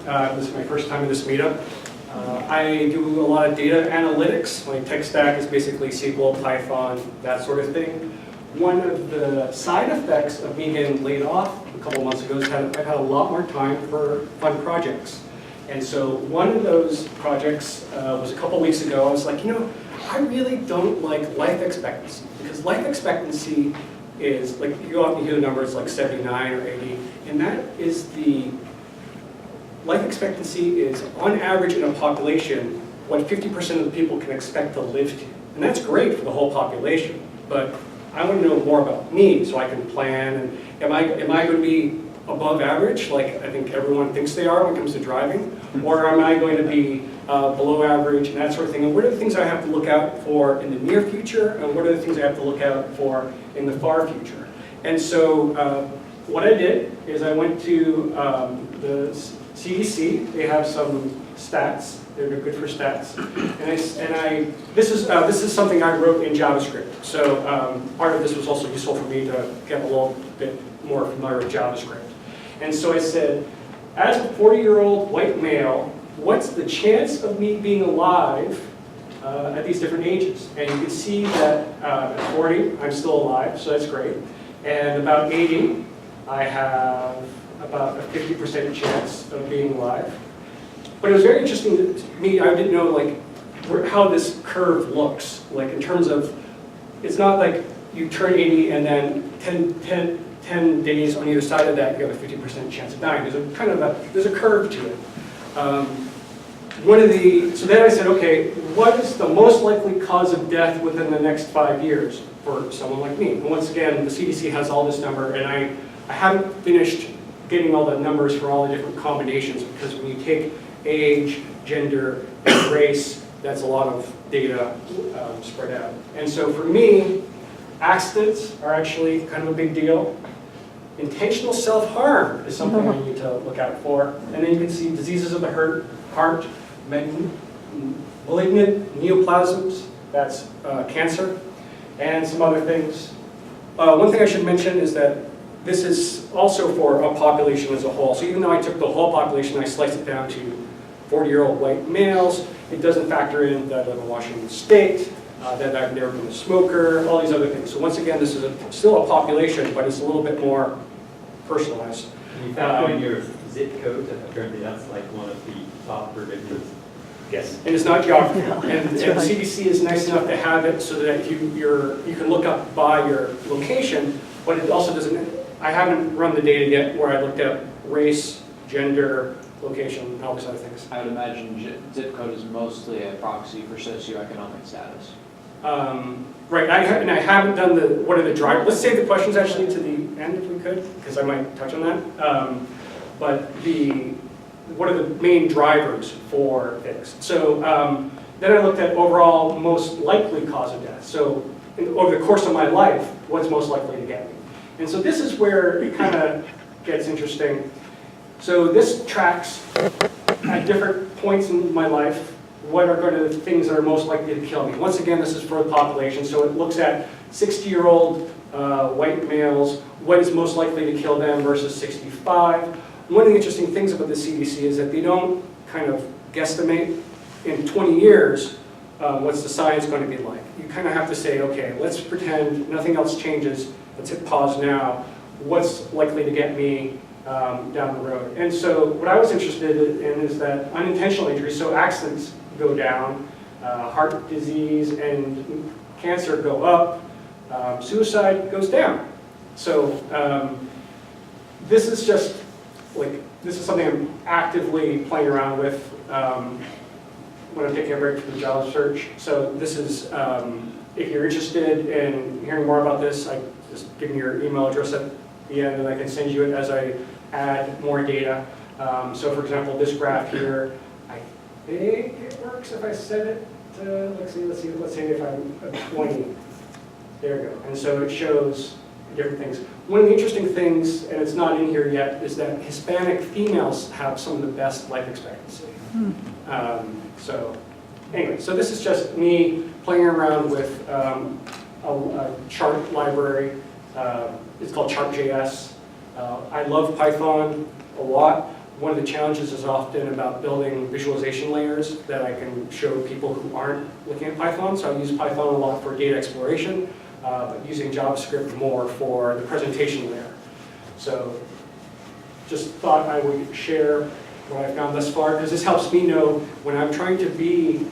This is my first time in this meetup. I do a lot of data analytics. My tech stack is basically SQL, Python, that sort of thing. One of the side effects of me getting laid off a couple months ago is I've had a lot more time for fun projects. And so one of those projects was a couple weeks ago. I was like, I really don't like life expectancy, because life expectancy is, like, you go out and hear the numbers like 79 or 80, and that is the, life expectancy is on average in a population what 50% of the people can expect to live to. And that's great for the whole population, but I want to know more about me so I can plan. And am I going to be above average, like I think everyone thinks they are when it comes to driving? Or am I going to be below average and that sort of thing? And what are the things I have to look out for in the near future? And what are the things I have to look out for in the far future? And so what I did is I went to the CDC. They have some stats. They're good for stats. And this is something I wrote in JavaScript. So part of this was also useful for me to get a little bit more familiar with JavaScript. And so I said, as a 40-year-old white male, what's the chance of me being alive at these different ages? And you can see that at 40, I'm still alive, so that's great. And about 80, I have about a 50% chance of being alive. But it was very interesting to me. I didn't know how this curve looks, like in terms of, it's not like you turn 80 and then 10 days on either side of that you have a 50% chance of dying. There's a curve to it. So then I said, okay, what is the most likely cause of death within the next 5 years for someone like me? And once again, the CDC has all this number, and I haven't finished getting all the numbers for all the different combinations, because when you take age, gender, and race, that's a lot of data spread out. And so for me, accidents are actually kind of a big deal. Intentional self-harm is something I need to look out for. And then you can see diseases of the heart, malignant neoplasms, that's cancer, and some other things. One thing I should mention is that this is also for a population as a whole. So even though I took the whole population, I sliced it down to 40-year-old white males, it doesn't factor in that I live in Washington State, that I've never been a smoker, all these other things. So once again, this is still a population, but it's a little bit more personalized. And you factor in your zip code, apparently that's like one of the top predictors. Yes, and it's not geography. No, and right. CDC is nice enough to have it so that you can look up by your location, but it also doesn't, I haven't run the data yet where I looked at race, gender, location, and all these other things. I would imagine zip code is mostly a proxy for socioeconomic status. Right, I haven't done what are the drivers. Let's save the questions actually to the end if we could, because I might touch on that. But what are the main drivers for things? So then I looked at overall most likely cause of death. So over the course of my life, what's most likely to get me? And so this is where it kind of gets interesting. So this tracks at different points in my life what are going to the things that are most likely to kill me. Once again, this is for the population, so it looks at 60-year-old white males, what is most likely to kill them versus 65. One of the interesting things about the CDC is that they don't kind of guesstimate in 20 years what's the science going to be like. You kind of have to say, okay, let's pretend nothing else changes, let's hit pause now, what's likely to get me down the road. And so what I was interested in is that unintentional injuries, so accidents go down, heart disease and cancer go up, suicide goes down. So this is just this is something I'm actively playing around with when I'm taking a break from the job search. So this is, if you're interested in hearing more about this, I just give me your email address at the end and I can send you it as I add more data. So for example, this graph here, I think it works if I set it to, let's say if I'm 20. There we go. And so it shows different things. One of the interesting things, and it's not in here yet, is that Hispanic females have some of the best life expectancy. So anyway, so this is just me playing around with a chart library. It's called Chart.js. I love Python a lot. one of the challenges is often about building visualization layers that I can show people who aren't looking at Python. So I use Python a lot for data exploration, but using JavaScript more for the presentation layer. So just thought I would share what I've found thus far, because this helps me know when I'm trying to be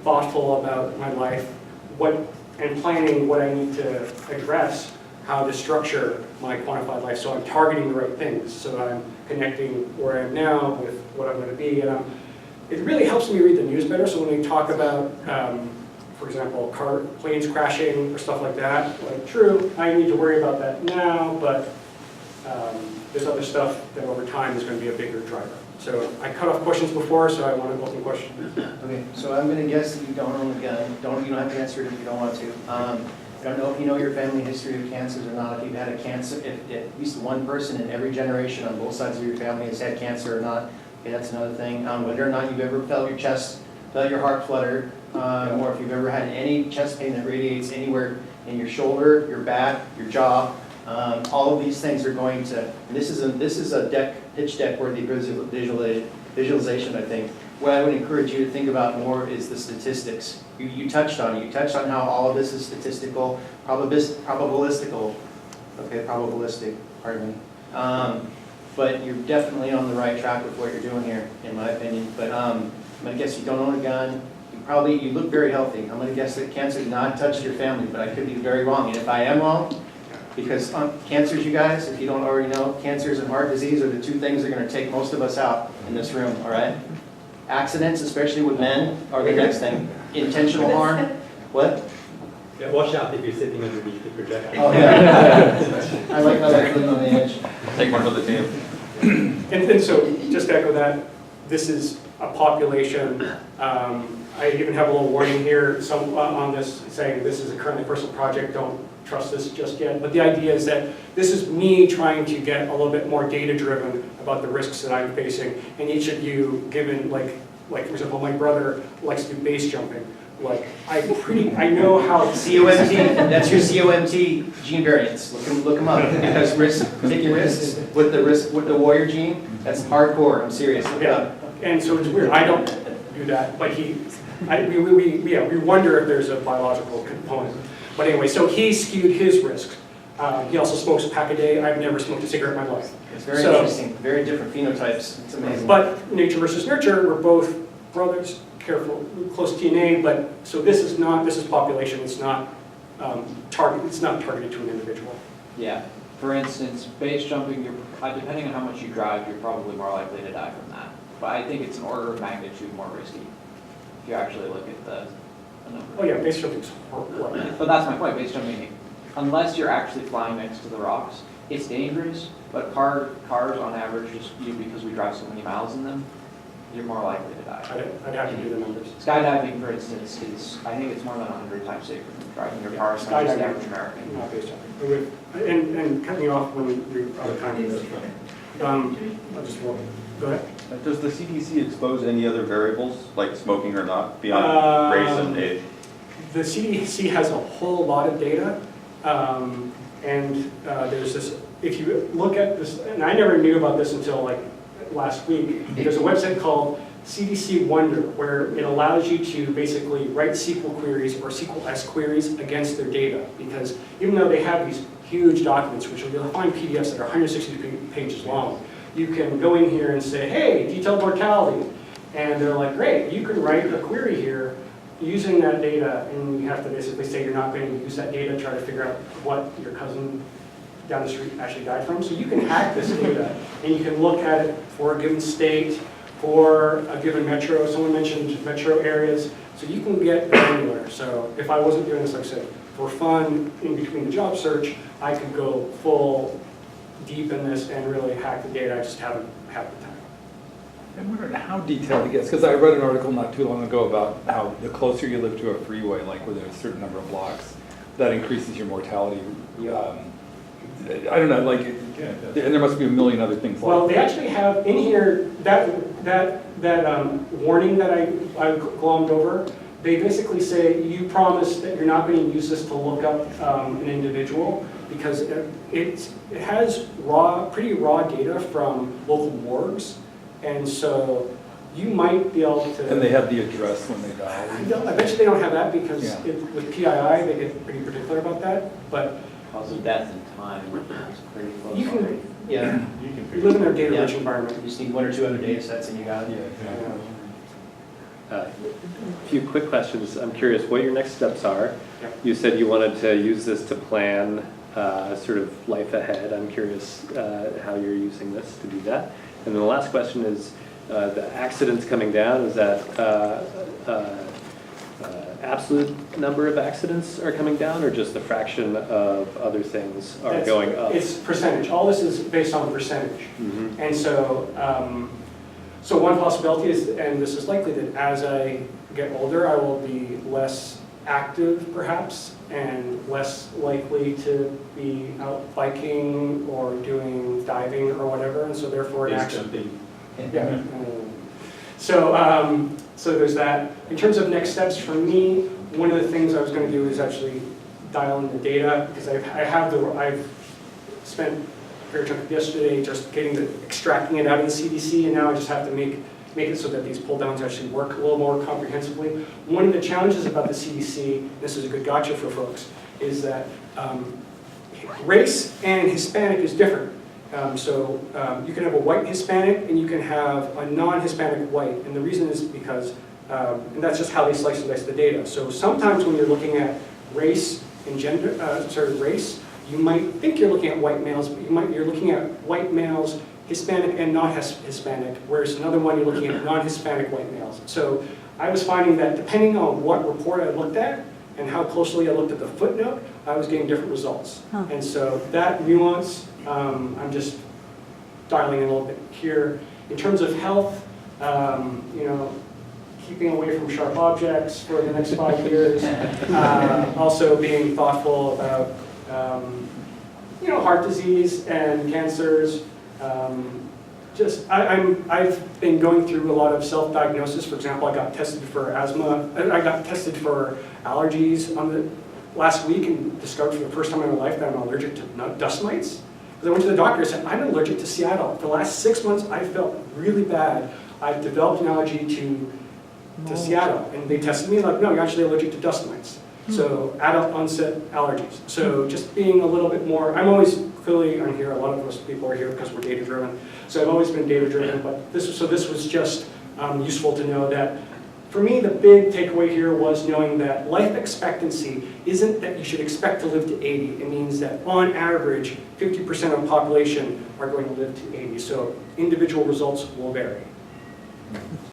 thoughtful about my life, and planning what I need to address, how to structure my quantified life, so I'm targeting the right things, so I'm connecting where I am now with what I'm going to be. And it really helps me read the news better, so when we talk about, for example, planes crashing or stuff like that, like, true, I need to worry about that now, but there's other stuff that over time is going to be a bigger driver. So I cut off questions before, so I want to open questions. Okay, so I'm going to guess that you don't own a gun. You don't have to answer it if you don't want to. I don't know if you know your family history of cancers or not. If you've had a cancer, if at least one person in every generation on both sides of your family has had cancer or not. Okay, that's another thing. Whether or not you've ever felt your chest, felt your heart flutter, or if you've ever had any chest pain that radiates anywhere in your shoulder, your back, your jaw. All of these things are going to, and this is a pitch deck worthy visualization, I think. What I would encourage you to think about more is the statistics. You touched on it. You touched on how all of this is statistical, probabilistical. Okay, probabilistic, pardon me. But you're definitely on the right track with what you're doing here, in my opinion. But I'm going to guess you don't own a gun. You look very healthy. I'm going to guess that cancer did not touch your family, but I could be very wrong. And if I am wrong, because cancers, you guys, if you don't already know, cancers and heart disease are the two things that are going to take most of us out in this room, all right? Accidents, especially with men, are the next thing. Intentional harm, what? Yeah, watch out if you're sitting underneath the projector. Oh, yeah. I like how they're living on the edge. Take one for the team. And so, just to echo that, this is a population. I even have a little warning here on this saying this is a currently personal project, don't trust this just yet. But the idea is that this is me trying to get a little bit more data-driven about the risks that I'm facing. And each of you, given, like for example, my brother likes to do base jumping. Like, I know how... COMT, that's your COMT gene variants. Look them up. Because taking risks with the warrior gene, that's hardcore. I'm serious. Look it up. And so it's weird. I don't do that, but we wonder if there's a biological component. But anyway, so he skewed his risks. He also smokes a pack a day. I've never smoked a cigarette in my life. It's very interesting. Very different phenotypes. It's amazing. But nature versus nurture, we're both brothers, careful, close DNA. But so this is population. It's not targeted to an individual. Yeah. For instance, base jumping, depending on how much you drive, you're probably more likely to die from that. But I think it's an order of magnitude more risky if you actually look at the number. Oh yeah, base jumping's horrible. But that's my point. Base jumping, unless you're actually flying next to the rocks, it's dangerous. But cars, on average, just because we drive so many miles in them, you're more likely to die. I'd have to do the numbers. Skydiving, for instance, I think it's more than 100 times safer than driving your car as much as the average American. Not base jumping. And cutting you off when you're out of time. I'll just walk. Go ahead. Does the CDC expose any other variables, like smoking or not, beyond race and age? The CDC has a whole lot of data, and there's this, if you look at this, and I never knew about this until like last week, there's a website called CDC Wonder, where it allows you to basically write SQL queries or SQL-S queries against their data, because even though they have these huge documents, which you'll find PDFs that are 160 pages long, you can go in here and say, hey, detailed mortality. And they're like, great, you can write a query here using that data, and you have to basically say you're not going to use that data, try to figure out what your cousin down the street actually died from. So you can hack this data, and you can look at it for a given state, for a given metro. Someone mentioned metro areas. So you can get granular. So if I wasn't doing this, like I said, for fun, in between the job search, I could go full deep in this and really hack the data. I just haven't had the time. I'm wondering how detailed it gets, because I read an article not too long ago about how the closer you live to a freeway, like within a certain number of blocks, that increases your mortality. I don't know, like, and there must be a million other things like that. Well, they actually have in here that warning that I glommed over. they basically say, you promise that you're not going to use this to look up an individual, because it has pretty raw data from local morgues, and so you might be able to. And they have the address when they die. I bet you they don't have that, because Yeah. with PII, they get pretty particular about that, but Also death and time is pretty close. you can, Yeah, you live in a data-rich Yeah. environment. you just need one or two other data sets and you got it. Yeah. A few quick questions. I'm curious what your next steps are. Yep. You said you wanted to use this to plan sort of life ahead. I'm curious how you're using this to do that. And then the last question is the accidents coming down. Is that absolute number of accidents are coming down, or just the fraction of other things are That's- going up? It's percentage. All this is based on percentage. Mhm. And so, so one possibility is, and this is likely, that as I get older, I will be less active perhaps, and less likely to be out biking or doing diving or whatever, and so therefore an Base accident. jumping. Yeah. So, so there's that. In terms of next steps for me, one of the things I was going to do is actually dial in the data, because I've spent a fair chunk of yesterday just extracting it out of the CDC, and now I just have to make it so that these pull downs actually work a little more comprehensively. One of the challenges about the CDC, this is a good gotcha for folks, is that race and Hispanic is different. So you can have a white Hispanic and you can have a non-Hispanic white, and the reason is because, and that's just how they slice and dice the data. So sometimes when you're looking at race and gender, race, you might think you're looking at white males, but you're looking at white males, Hispanic and non-Hispanic, whereas another one you're looking at non-Hispanic white males. So I was finding that depending on what report I looked at and how closely I looked at the footnote, I was getting different results. And so that nuance, I'm just dialing in a little bit here. In terms of health, you know, keeping away from sharp objects for the next 5 years. Also being thoughtful about, you know, heart disease and cancers. I've been going through a lot of self-diagnosis. For example, I got tested for asthma. I got tested for allergies last week and discovered for the first time in my life that I'm allergic to dust mites. Because I went to the doctor and said, I'm allergic to Seattle. For the last 6 months, I felt really bad. I've developed an allergy to Seattle. And they tested me like, no, you're actually allergic to dust mites. So adult onset allergies. So just being a little bit more, I'm here, a lot of us people are here because we're data driven. So I've always been data driven, but this was just useful to know that for me, the big takeaway here was knowing that life expectancy isn't that you should expect to live to 80. It means that on average, 50% of the population are going to live to 80. So individual results will vary.